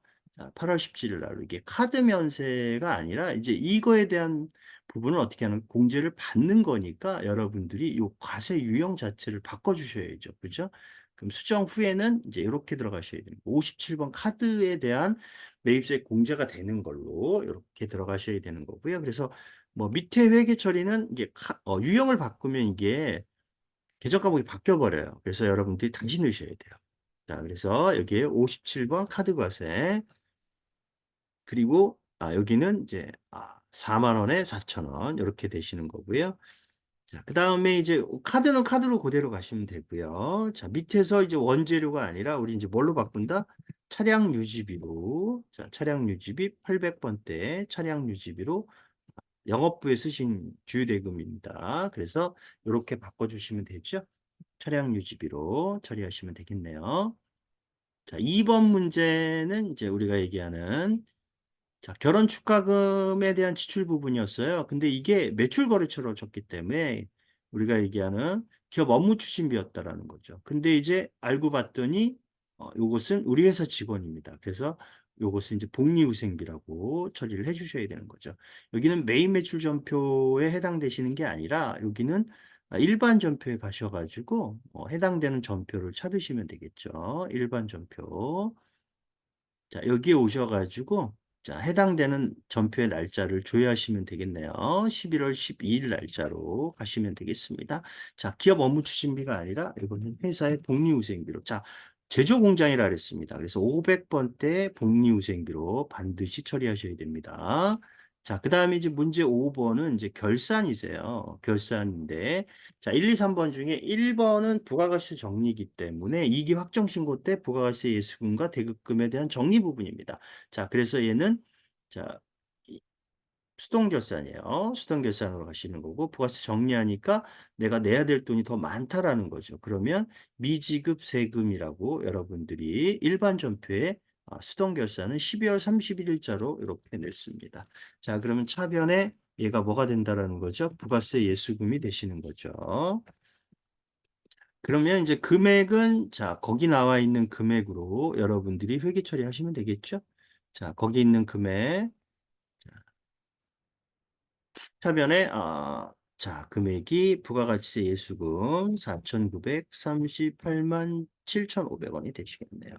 8월 17일 날 이게 카드 면세가 아니라 이제 이거에 대한 부분을 어떻게 하는 공제를 받는 거니까 여러분들이 이 과세 유형 자체를 바꿔주셔야죠. 그죠? 그럼 수정 후에는 이제 이렇게 들어가셔야 됩니다. 57번 카드에 대한 매입세 공제가 되는 걸로 이렇게 들어가셔야 되는 거고요. 그래서 뭐 밑에 회계 처리는 이게 유형을 바꾸면 이게 계정 과목이 바뀌어 버려요. 그래서 여러분들이 다시 넣으셔야 돼요. 자, 그래서 여기에 57번 카드 과세 그리고 여기는 이제 4만 원에 4천 원 이렇게 되시는 거고요. 자, 그다음에 이제 카드는 카드로 그대로 가시면 되고요. 자, 밑에서 이제 원재료가 아니라 우리 이제 뭘로 바꾼다? 차량 유지비로. 자, 차량 유지비 800번대 차량 유지비로 영업부에 쓰신 주유대금입니다. 그래서 이렇게 바꿔주시면 되죠. 차량 유지비로 처리하시면 되겠네요. 자, 2번 문제는 이제 우리가 얘기하는 자, 결혼 축가금에 대한 지출 부분이었어요. 근데 이게 매출 거래처로 줬기 때문에 우리가 얘기하는 기업 업무 추진비였다라는 거죠. 근데 이제 알고 봤더니 요것은 우리 회사 직원입니다. 그래서 요것은 이제 복리후생비라고 처리를 해주셔야 되는 거죠. 여기는 메인 매출 전표에 해당되시는 게 아니라 여기는 일반 전표에 가셔가지고 해당되는 전표를 찾으시면 되겠죠. 일반 전표. 자, 여기에 오셔가지고, 자, 해당되는 전표의 날짜를 조회하시면 되겠네요. 11월 12일 날짜로 가시면 되겠습니다. 자, 기업 업무 추진비가 아니라 이거는 회사의 복리후생비로. 자, 제조 공장이라 그랬습니다. 그래서 500번대 복리후생비로 반드시 처리하셔야 됩니다. 자, 그 다음에 이제 문제 5번은 이제 결산이세요. 결산인데, 자, 1, 2, 3번 중에 1번은 부가가치 정리이기 때문에 이기 확정 신고 때 부가가치 예수금과 대급금에 대한 정리 부분입니다. 자, 그래서 얘는 자, 수동결산이에요. 수동결산으로 가시는 거고 부가세 정리하니까 내가 내야 될 돈이 더 많다라는 거죠. 그러면 미지급 세금이라고 여러분들이 일반 전표에 수동결산은 12월 31일자로 이렇게 냈습니다. 자, 그러면 차변에 얘가 뭐가 된다라는 거죠? 부가세 예수금이 되시는 거죠. 그러면 이제 금액은 자, 거기 나와 있는 금액으로 여러분들이 회계 처리하시면 되겠죠? 자, 거기 있는 금액 차변에 자, 금액이 부가가치세 예수금 4,938만 7,500원이 되시겠네요.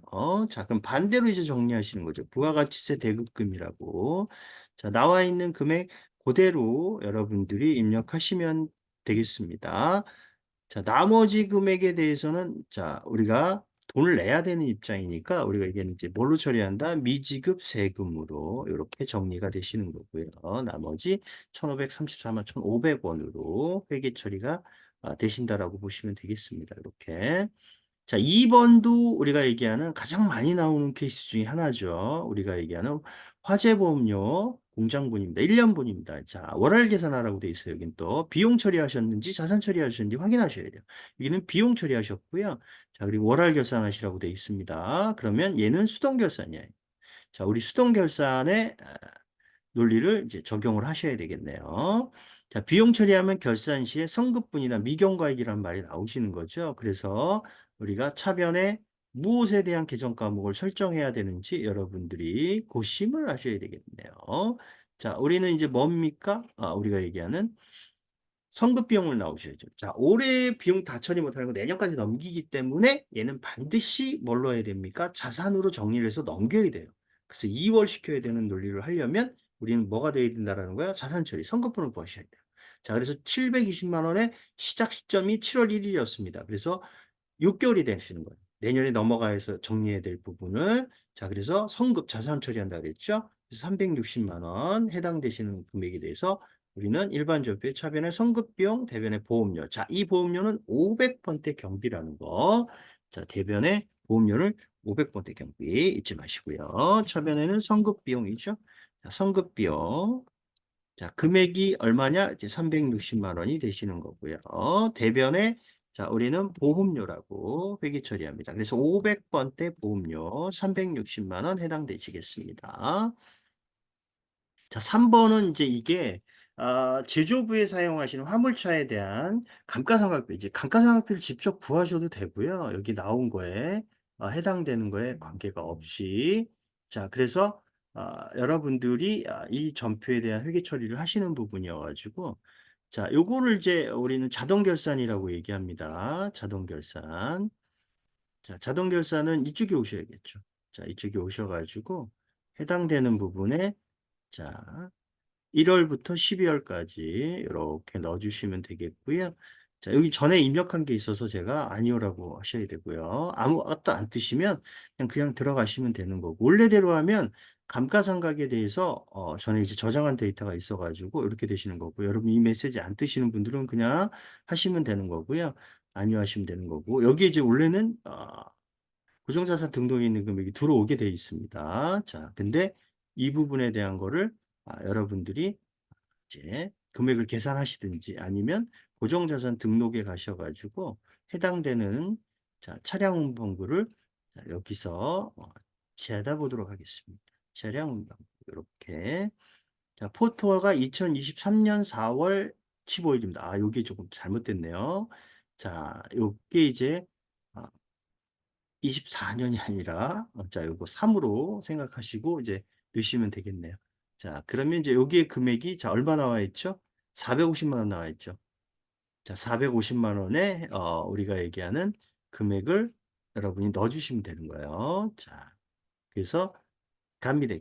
자, 그럼 반대로 이제 정리하시는 거죠. 부가가치세 대급금이라고. 자, 나와 있는 금액 그대로 여러분들이 입력하시면 되겠습니다. 자, 나머지 금액에 대해서는 자, 우리가 돈을 내야 되는 입장이니까 우리가 이게 이제 뭘로 처리한다? 미지급 세금으로 이렇게 정리가 되시는 거고요. 나머지 1,534만 1,500원으로 회계 처리가 되신다라고 보시면 되겠습니다. 이렇게. 자, 2번도 우리가 얘기하는 가장 많이 나오는 케이스 중에 하나죠. 우리가 얘기하는 화재보험료 공장분입니다. 1년분입니다. 자, 월할 계산하라고 돼 있어요. 여긴 또 비용 처리하셨는지 자산 처리하셨는지 확인하셔야 돼요. 여기는 비용 처리하셨고요. 자, 그리고 월할 결산하시라고 돼 있습니다. 그러면 얘는 수동 결산이에요. 자, 우리 수동 결산에 논리를 이제 적용을 하셔야 되겠네요. 자, 비용 처리하면 결산 시에 성급분이나 미경과액이라는 말이 나오시는 거죠. 그래서 우리가 차변에 무엇에 대한 계정 과목을 설정해야 되는지 여러분들이 고심을 하셔야 되겠네요. 자, 우리는 이제 뭡니까? 우리가 얘기하는 성급 비용을 나오셔야죠. 자, 올해 비용 다 처리 못하는 거 내년까지 넘기기 때문에 얘는 반드시 뭘로 해야 됩니까? 자산으로 정리를 해서 넘겨야 돼요. 그래서 2월 시켜야 되는 논리를 하려면 우리는 뭐가 돼야 된다는 거야? 자산 처리, 성급분을 구하셔야 돼요. 자, 그래서 720만 원의 시작 시점이 7월 1일이었습니다. 그래서 6개월이 되시는 거예요. 내년에 넘어가서 정리해야 될 부분을 자, 그래서 성급 자산 처리한다 그랬죠? 그래서 360만 원 해당되시는 금액에 대해서 우리는 일반 전표의 차변의 성급비용, 대변의 보험료. 자, 이 보험료는 500번대 경비라는 거. 자, 대변의 보험료를 500번대 경비 잊지 마시고요. 차변에는 성급비용이죠. 자, 성급비용. 자, 금액이 얼마냐? 이제 360만 원이 되시는 거고요. 대변에 자, 우리는 보험료라고 회계 처리합니다. 그래서 500번대 보험료 360만 원 해당되시겠습니다. 자, 3번은 이제 이게 제조부에 사용하시는 화물차에 대한 감가상각비, 이제 감가상각비를 직접 구하셔도 되고요. 여기 나온 거에 해당되는 거에 관계가 없이 자, 그래서 여러분들이 이 전표에 대한 회계 처리를 하시는 부분이어가지고 자, 요거를 이제 우리는 자동 결산이라고 얘기합니다. 자동 결산. 자, 자동 결산은 이쪽에 오셔야겠죠. 자, 이쪽에 오셔가지고 해당되는 부분에 자, 1월부터 12월까지 이렇게 넣어주시면 되겠고요. 자, 여기 전에 입력한 게 있어서 제가 아니오라고 하셔야 되고요. 아무것도 안 뜨시면 그냥 들어가시면 되는 거고, 원래대로 하면 감가상각에 대해서 전에 이제 저장한 데이터가 있어가지고 이렇게 되시는 거고, 여러분 이 메시지 안 뜨시는 분들은 그냥 하시면 되는 거고요. 아니오 하시면 되는 거고, 여기 이제 원래는 고정자산 등록에 있는 금액이 들어오게 되어 있습니다. 자, 근데 이 부분에 대한 거를 여러분들이 이제 금액을 계산하시든지 아니면 고정자산 등록에 가셔가지고 해당되는 자, 차량 운반부를 여기서 찾아보도록 하겠습니다. 차량 운반부 이렇게 자, 포토가 2023년 4월 15일입니다. 요게 조금 잘못됐네요. 자, 요게 이제 24년이 아니라 자, 요거 3으로 생각하시고 이제 넣으시면 되겠네요. 자, 그러면 이제 여기에 금액이 자, 얼마 나와 있죠? 450만 원 나와 있죠. 자, 450만 원에 우리가 얘기하는 금액을 여러분이 넣어 주시면 되는 거예요. 자, 그래서 갑니다.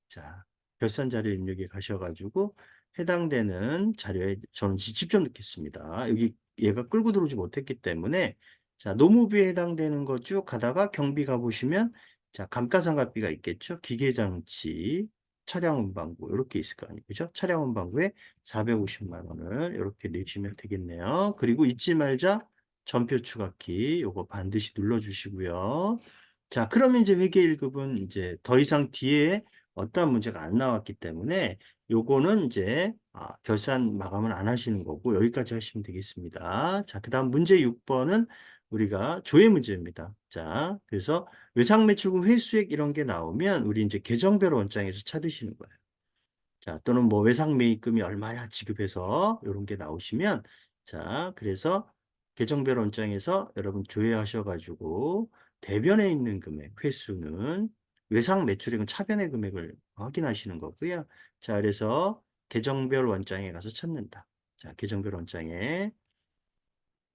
자, 결산 자료 입력에 가셔가지고 해당되는 자료에 저는 직접 넣겠습니다. 여기 얘가 끌고 들어오지 못했기 때문에 자, 노무비에 해당되는 거 쭉 가다가 경비 가보시면 자, 감가상각비가 있겠죠. 기계장치, 차량 운반부 이렇게 있을 거 아니에요. 그죠? 차량 운반부에 450만 원을 이렇게 내시면 되겠네요. 그리고 잊지 말자 전표 추가키 요거 반드시 눌러주시고요. 자, 그러면 이제 회계 1급은 이제 더 이상 뒤에 어떠한 문제가 안 나왔기 때문에 요거는 이제 결산 마감을 안 하시는 거고 여기까지 하시면 되겠습니다. 자, 그 다음 문제 6번은 우리가 조회 문제입니다. 자, 그래서 외상 매출금 회수액 이런 게 나오면 우리 이제 계정별 원장에서 찾으시는 거예요. 자, 또는 뭐 외상 매입금이 얼마야 지급해서 이런 게 나오시면 자, 그래서 계정별 원장에서 여러분 조회하셔가지고 대변에 있는 금액 회수는 외상 매출액은 차변의 금액을 확인하시는 거고요. 자, 그래서 계정별 원장에 가서 찾는다. 자, 계정별 원장에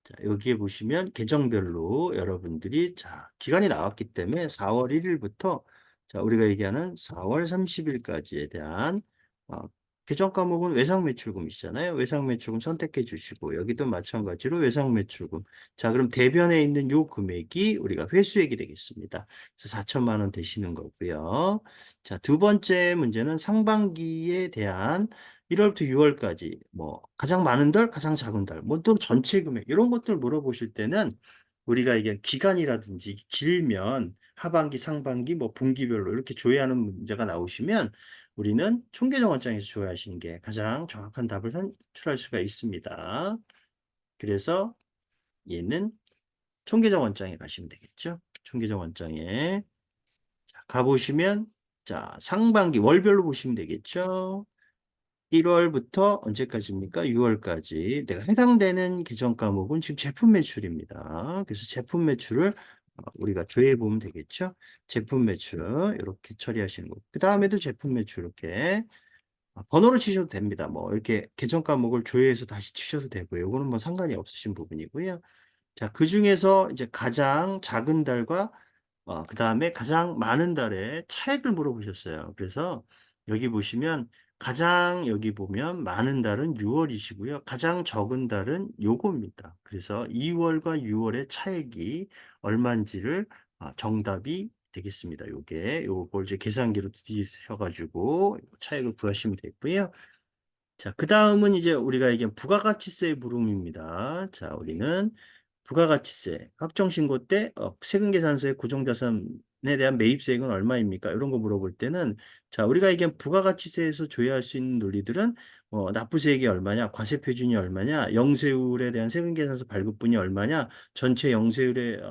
자, 여기에 보시면 계정별로 여러분들이 자, 기간이 나왔기 때문에 4월 1일부터 자, 우리가 얘기하는 4월 30일까지에 대한 어, 계정 과목은 외상 매출금이잖아요. 외상 매출금 선택해 주시고 여기도 마찬가지로 외상 매출금. 자, 그럼 대변에 있는 요 금액이 우리가 회수액이 되겠습니다. 그래서 4천만 원 되시는 거고요. 자, 두 번째 문제는 상반기에 대한 1월부터 6월까지 뭐 가장 많은 달, 가장 작은 달, 뭐 또 전체 금액 이런 것들 물어보실 때는 우리가 이게 기간이라든지 길면 하반기, 상반기, 뭐 분기별로 이렇게 조회하는 문제가 나오시면 우리는 총계정 원장에서 조회하시는 게 가장 정확한 답을 산출할 수가 있습니다. 그래서 얘는 총계정 원장에 가시면 되겠죠. 총계정 원장에 자, 가보시면 자 상반기 월별로 보시면 되겠죠. 1월부터 언제까지입니까? 6월까지 내가 해당되는 계정 과목은 지금 제품 매출입니다. 그래서 제품 매출을 우리가 조회해 보면 되겠죠? 제품 매출 이렇게 처리하시는 거. 그 다음에도 제품 매출 이렇게 번호를 치셔도 됩니다. 뭐 이렇게 계정 과목을 조회해서 다시 치셔도 되고요. 이거는 뭐 상관이 없으신 부분이고요. 자, 그 중에서 이제 가장 작은 달과 그 다음에 가장 많은 달의 차액을 물어보셨어요. 그래서 여기 보시면 가장 여기 보면 많은 달은 6월이시고요. 가장 적은 달은 요겁니다. 그래서 2월과 6월의 차액이 얼마인지를 정답이 되겠습니다. 요게 요걸 이제 계산기로 뒤셔가지고 차액을 구하시면 되고요. 자, 그 다음은 이제 우리가 얘기한 부가가치세 물음입니다. 자, 우리는 부가가치세 확정신고 때 세금계산서에 고정자산에 대한 매입세액은 얼마입니까? 이런 거 물어볼 때는 자, 우리가 얘기한 부가가치세에서 조회할 수 있는 논리들은 납부세액이 얼마냐, 과세표준이 얼마냐, 영세율에 대한 세금계산서 발급분이 얼마냐, 전체 영세율의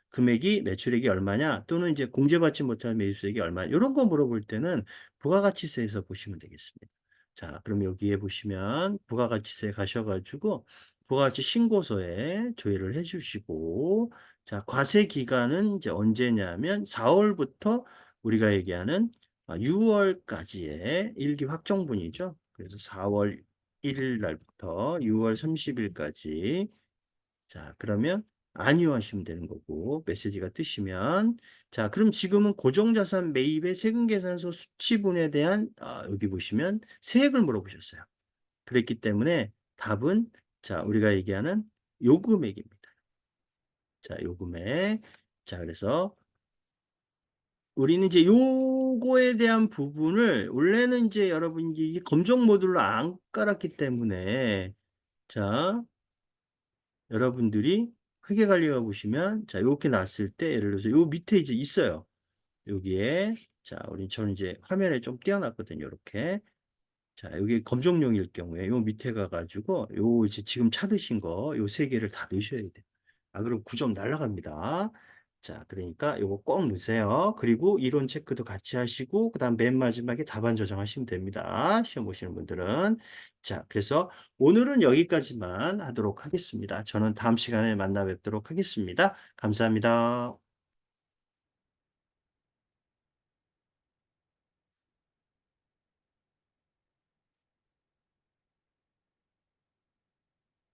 금액이 매출액이 얼마냐, 또는 이제 공제받지 못할 매입세액이 얼마냐, 이런 거 물어볼 때는 부가가치세에서 보시면 되겠습니다. 자, 그럼 여기에 보시면 부가가치세 가셔가지고 부가가치 신고서에 조회를 해주시고, 자, 과세 기간은 이제 언제냐면 4월부터 우리가 얘기하는 6월까지의 일기 확정분이죠. 그래서 4월 1일 날부터 6월 30일까지. 자, 그러면 아니요 하시면 되는 거고, 메시지가 뜨시면. 자, 그럼 지금은 고정자산 매입의 세금계산서 수치분에 대한, 여기 보시면 세액을 물어보셨어요. 그랬기 때문에 답은, 자, 우리가 얘기하는 요금액입니다. 자, 요금액. 자, 그래서 우리는 이제 요거에 대한 부분을 원래는 이제 여러분 이게 검정 모듈로 안 깔았기 때문에, 자, 여러분들이 회계관리가 보시면, 자, 요렇게 나왔을 때, 예를 들어서 요 밑에 이제 있어요. 여기에. 자, 저는 이제 화면에 좀 띄워놨거든요. 이렇게. 자, 여기 검정용일 경우에 요 밑에 가가지고 요 이제 지금 찾으신 거 요 세 개를 다 넣으셔야 돼요. 그럼 9점 날라갑니다. 자, 그러니까 요거 꼭 넣으세요. 그리고 이론 체크도 같이 하시고 그다음 맨 마지막에 답안 저장하시면 됩니다. 시험 보시는 분들은. 자, 그래서 오늘은 여기까지만 하도록 하겠습니다. 저는 다음 시간에 만나 뵙도록 하겠습니다. 감사합니다.